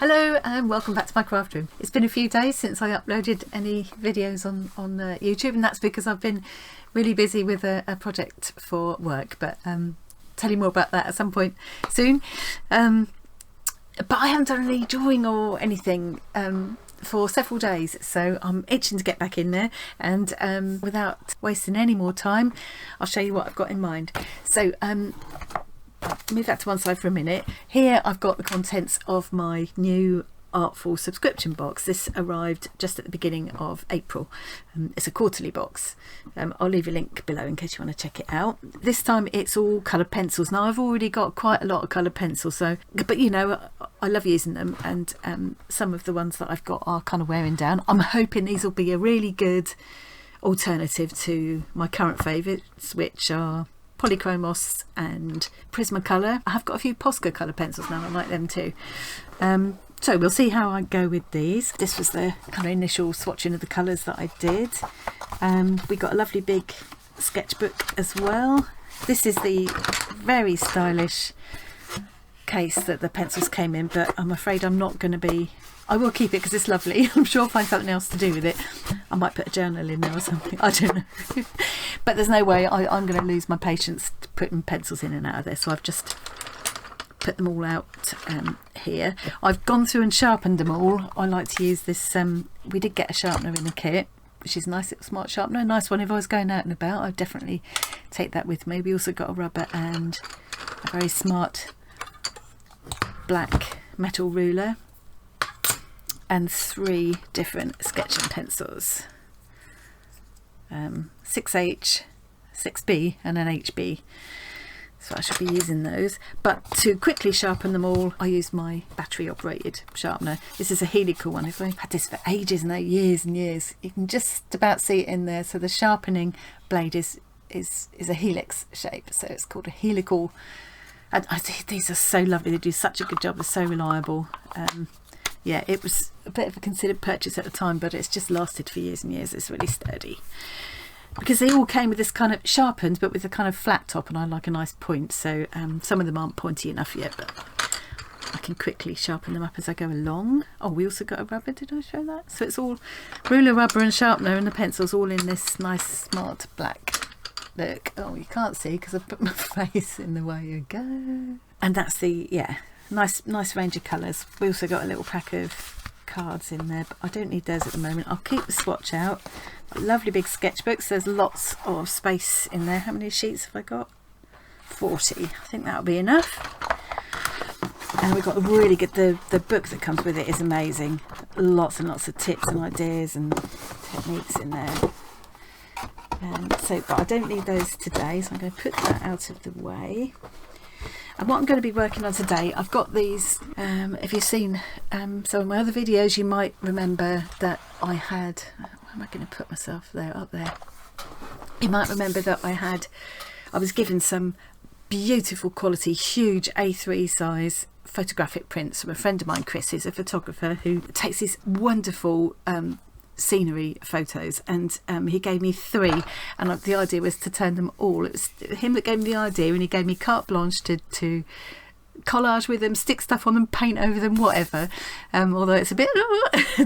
Hello and welcome back to my craft room. It's been a few days since I uploaded any videos on YouTube, and that's because I've been really busy with a project for work, but tell you more about that at some point soon. But I haven't done any drawing or anything for several days, so I'm itching to get back in there, and without wasting any more time, I'll show you what I've got in mind. So move that to one side for a minute. Here I've got the contents of my new Artful subscription box. This arrived just at the beginning of April. It's a quarterly box. I'll leave a link below in case you want to check it out. This time it's all coloured pencils. Now I've already got quite a lot of coloured pencils, but you know, I love using them, and some of the ones that I've got are kind of wearing down. I'm hoping these will be a really good alternative to my current favourites, which are Polychromos and Prismacolor. I have got a few Posca colour pencils now, I like them too. So we'll see how I go with these. This was the kind of initial swatching of the colours that I did. We got a lovely big sketchbook as well. This is the very stylish case that the pencils came in, but I'm afraid I'm not going to be... I will keep it because it's lovely. I'm sure I'll find something else to do with it. I might put a journal in there or something. I don't know. But there's no way I'm going to lose my patience putting pencils in and out of there. So I've just put them all out here. I've gone through and sharpened them all. I like to use this. We did get a sharpener in the kit, which is a nice little smart sharpener. A nice one if I was going out and about. I'd definitely take that with me. We also got a rubber and a very smart black metal ruler, and 3 different sketching pencils, 6H, 6B and an HB, so I should be using those. But to quickly sharpen them all, I use my battery operated sharpener. This is a helical one. I've had this for ages now, years and years. You can just about see it in there. So the sharpening blade is a helix shape, so it's called a helical. And I think these are so lovely. They do such a good job. They're so reliable. Yeah, it was a bit of a considered purchase at the time, but it's just lasted for years and years. It's really sturdy. Because they all came with this kind of sharpened, but with a kind of flat top, and I like a nice point. So some of them aren't pointy enough yet, but I can quickly sharpen them up as I go along. Oh, we also got a rubber. Did I show that? So it's all ruler, rubber and sharpener, and the pencils all in this nice, smart black look. Oh, you can't see because I've put my face in the way you go. And that's the, yeah. Nice range of colours. We also got a little pack of cards in there, but I don't need those at the moment. I'll keep the swatch out. Lovely big sketchbooks. There's lots of space in there. How many sheets have I got? 40. I think that'll be enough. And we've got a really good, the book that comes with it is amazing. Lots and lots of tips and ideas and techniques in there. But I don't need those today, so I'm going to put that out of the way. And what I'm going to be working on today, I've got these, if you've seen some of my other videos, you might remember that I had, where am I going to put myself there, up there? You might remember that I was given some beautiful quality, huge A3 size photographic prints from a friend of mine, Chris, who's a photographer who takes these wonderful scenery photos, and he gave me 3, and the idea was to turn them all. It was him that gave me the idea, and he gave me carte blanche to collage with them, stick stuff on them, paint over them, whatever, although it's a bit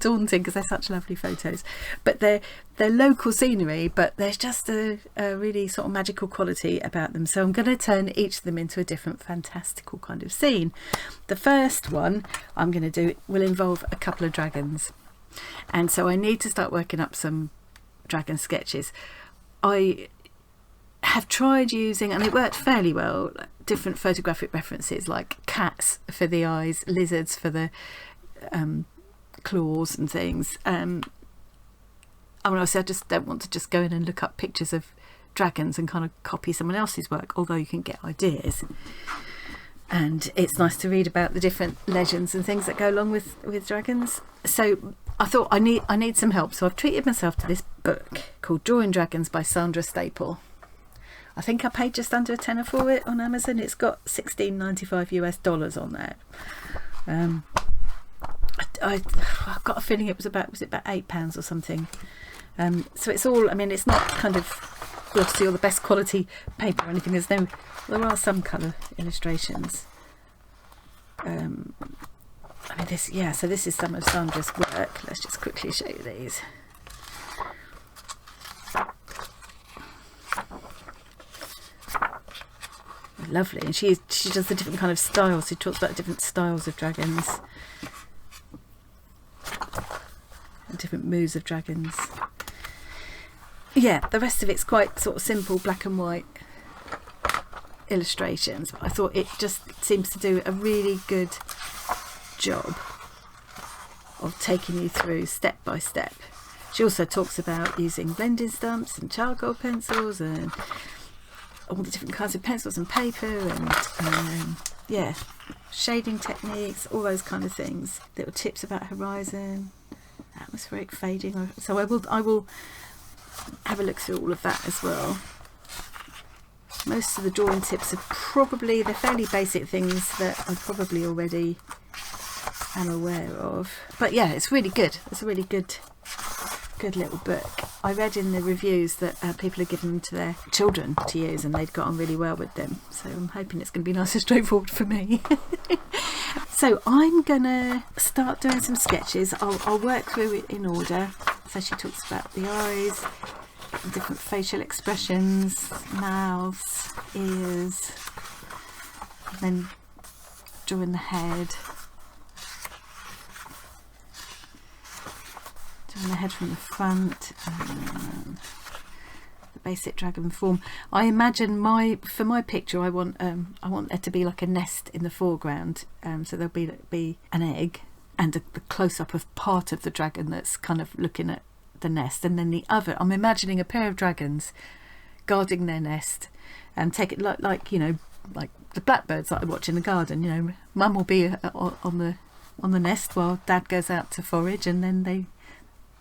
daunting because they're such lovely photos. But they're local scenery, but there's just a really sort of magical quality about them, so I'm going to turn each of them into a different fantastical kind of scene. The first one I'm going to do will involve a couple of dragons. And so I need to start working up some dragon sketches. I have tried using, and it worked fairly well, different photographic references like cats for the eyes, lizards for the claws and things. I mean, obviously I just don't want to just go in and look up pictures of dragons and kind of copy someone else's work, although you can get ideas. And it's nice to read about the different legends and things that go along with dragons. So I thought I need some help, so I've treated myself to this book called Drawing Dragons by Sandra Staple. I think I paid just under £10 for it on Amazon. It's got $16.95 US on there. I've got a feeling it was about £8 or something. So it's all, I mean, it's not kind of glossy or the best quality paper or anything. There are some colour illustrations. I And this, yeah, so this is some of Sandra's work. Let's just quickly show you these. Lovely, and she does the different kind of styles. She talks about different styles of dragons and different moves of dragons. Yeah, the rest of it's quite sort of simple black and white illustrations, but I thought it just seems to do a really good job of taking you through step by step. She also talks about using blending stumps and charcoal pencils and all the different kinds of pencils and paper and yeah, shading techniques, all those kind of things. Little tips about horizon, atmospheric fading. So I will have a look through all of that as well. Most of the drawing tips are they're fairly basic things that I probably already am aware of. But yeah, it's really good. It's a really good little book. I read in the reviews that people are giving them to their children to use, and they'd got on really well with them. So I'm hoping it's going to be nice and straightforward for me. So I'm gonna start doing some sketches. I'll work through it in order. So she talks about the eyes, different facial expressions, mouths, ears, and then drawing the head. Drawing the head from the front, and the basic dragon form. I imagine for my picture, I want there to be like a nest in the foreground. So there'll be an egg and the close up of part of the dragon that's kind of looking at the nest, and then the other. I'm imagining a pair of dragons guarding their nest, and take it like you know, like the blackbirds that I watch in the garden. You know, Mum will be on the nest while Dad goes out to forage, and then they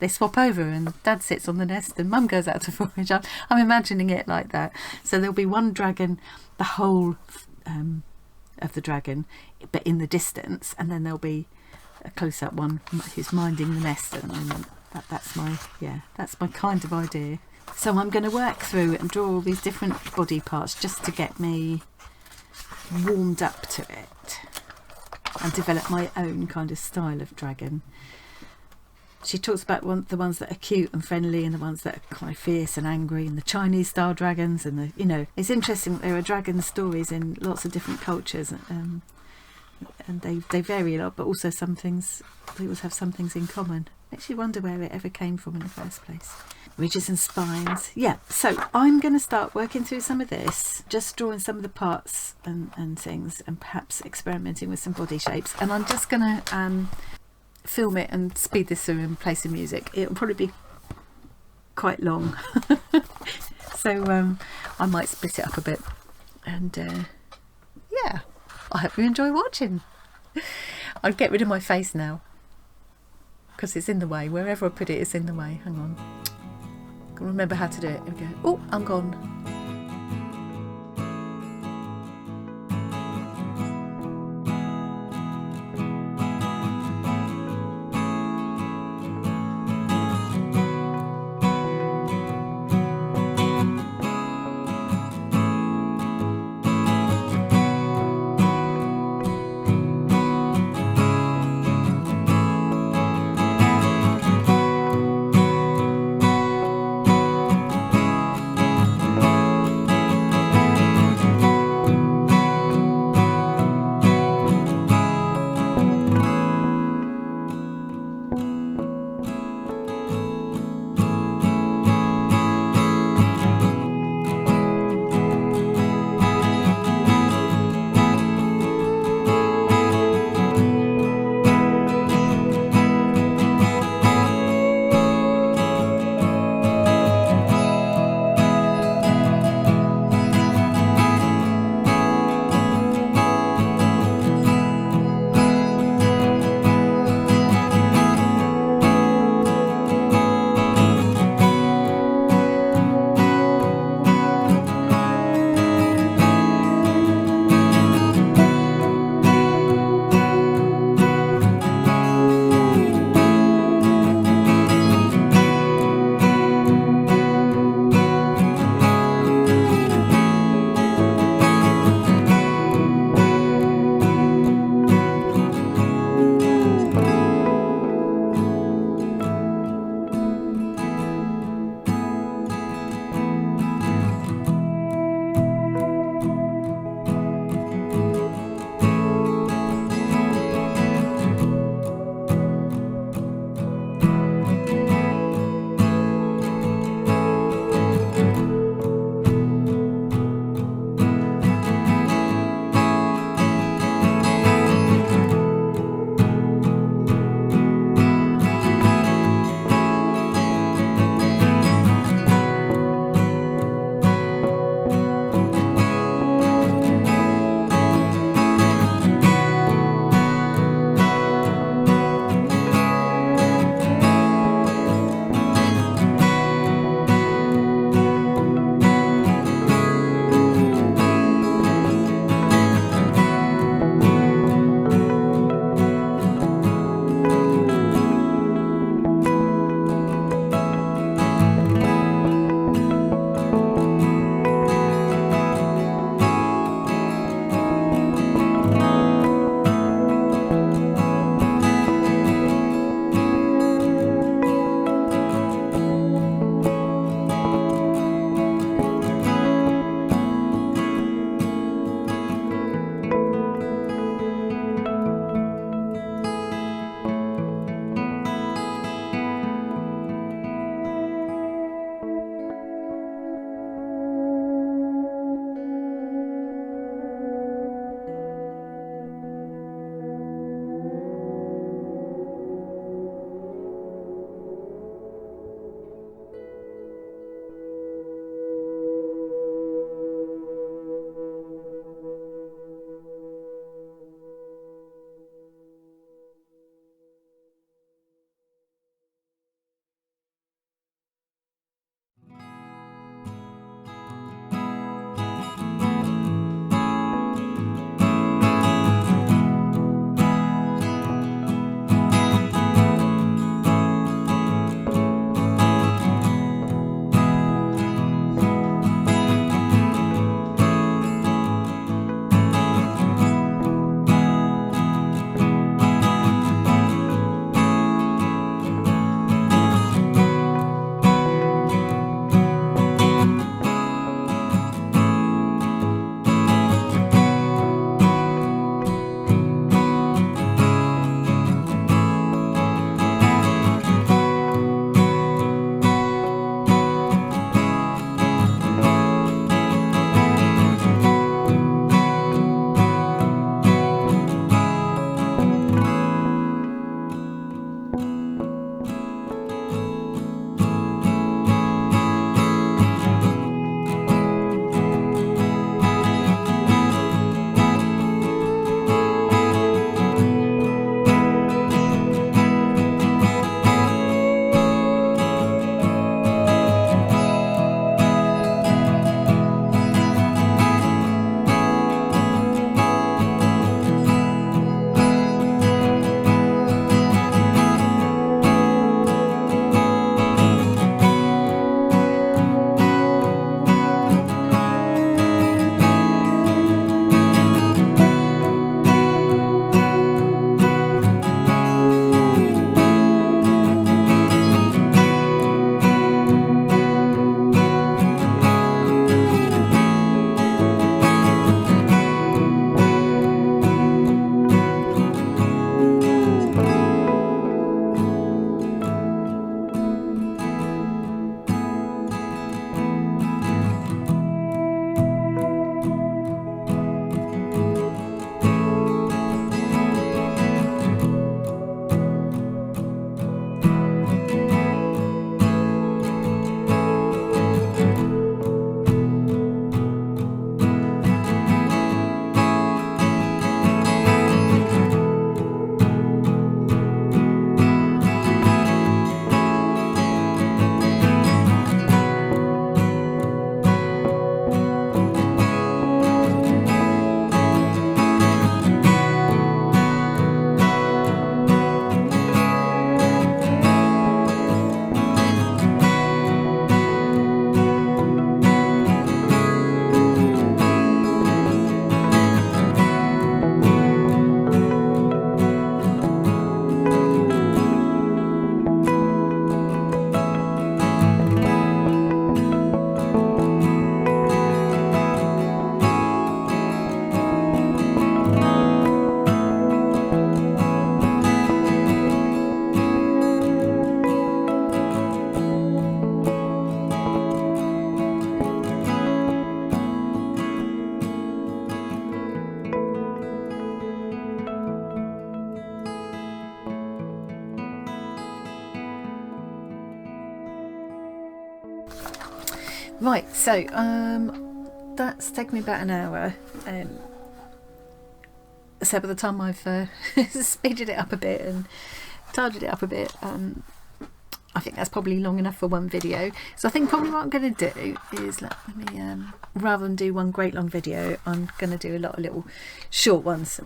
swap over, and Dad sits on the nest and Mum goes out to forage. I'm imagining it like that. So there'll be one dragon, the whole of the dragon, but in the distance, and then there'll be a close-up one who's minding the nest at the moment. That's my kind of idea. So I'm going to work through and draw all these different body parts just to get me warmed up to it and develop my own kind of style of dragon. She talks about the ones that are cute and friendly, and the ones that are kind of fierce and angry, and the Chinese style dragons, and it's interesting that there are dragon stories in lots of different cultures, and they vary a lot, but also they always have some things in common. Makes you wonder where it ever came from in the first place. Ridges and spines. Yeah, so I'm going to start working through some of this, just drawing some of the parts and things, and perhaps experimenting with some body shapes. And I'm just going to film it and speed this through and play some music. It'll probably be quite long. So I might split it up a bit. And yeah, I hope you enjoy watching. I'll get rid of my face now, because it's in the way. Wherever I put it, it's in the way. Hang on. Gotta remember how to do it. Here we go. Oh, I'm gone. Right, so that's taken me about an hour. So by the time I've speeded it up a bit and tidied it up a bit, I think that's probably long enough for one video. So I think probably what I'm going to do is let me rather than do one great long video, I'm going to do a lot of little short ones.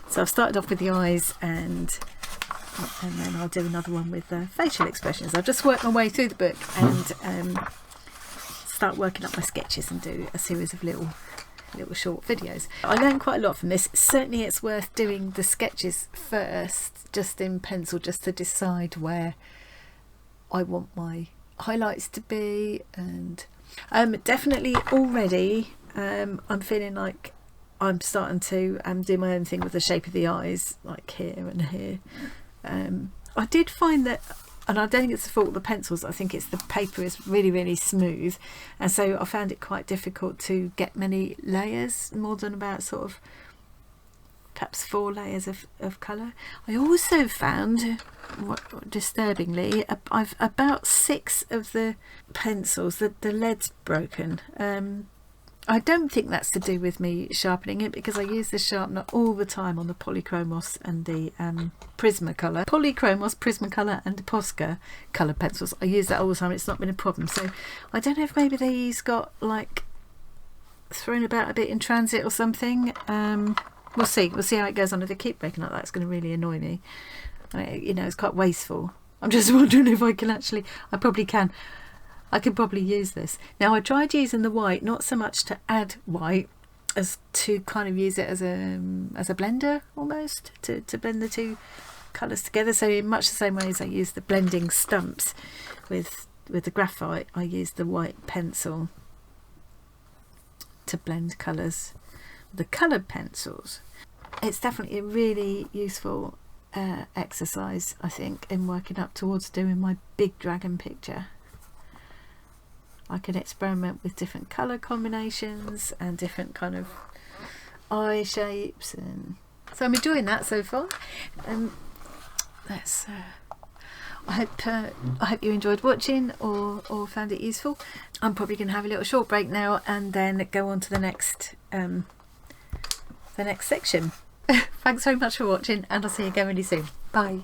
So I've started off with the eyes, and then I'll do another one with facial expressions. I'll just work my way through the book and start working up my sketches and do a series of little short videos. I learned quite a lot from this. Certainly it's worth doing the sketches first, just in pencil, just to decide where I want my highlights to be. And definitely already I'm feeling like I'm starting to do my own thing with the shape of the eyes, like here and here. I did find that, and I don't think it's the fault of the pencils, I think it's the paper is really, really smooth, and so I found it quite difficult to get many layers, more than about sort of perhaps 4 layers of colour. I also found, disturbingly, I've about 6 of the pencils, the lead's broken. I don't think that's to do with me sharpening it, because I use the sharpener all the time on the Polychromos and the Prismacolor. Polychromos, Prismacolor and the Posca colour pencils. I use that all the time. It's not been a problem. So I don't know if maybe these got like thrown about a bit in transit or something. We'll see. We'll see how it goes on. If they keep breaking like that, it's going to really annoy me. You know, it's quite wasteful. I'm just wondering if I can actually, I probably can. I could probably use this. Now I tried using the white, not so much to add white as to kind of use it as a blender almost, to blend the two colours together. So in much the same way as I use the blending stumps with the graphite, I use the white pencil to blend colours. The coloured pencils, it's definitely a really useful exercise, I think, in working up towards doing my big dragon picture. I can experiment with different colour combinations and different kind of eye shapes, and so I'm enjoying that so far. let's I hope you enjoyed watching or found it useful. I'm probably going to have a little short break now and then go on to the next section. Thanks very much for watching, and I'll see you again really soon. Bye.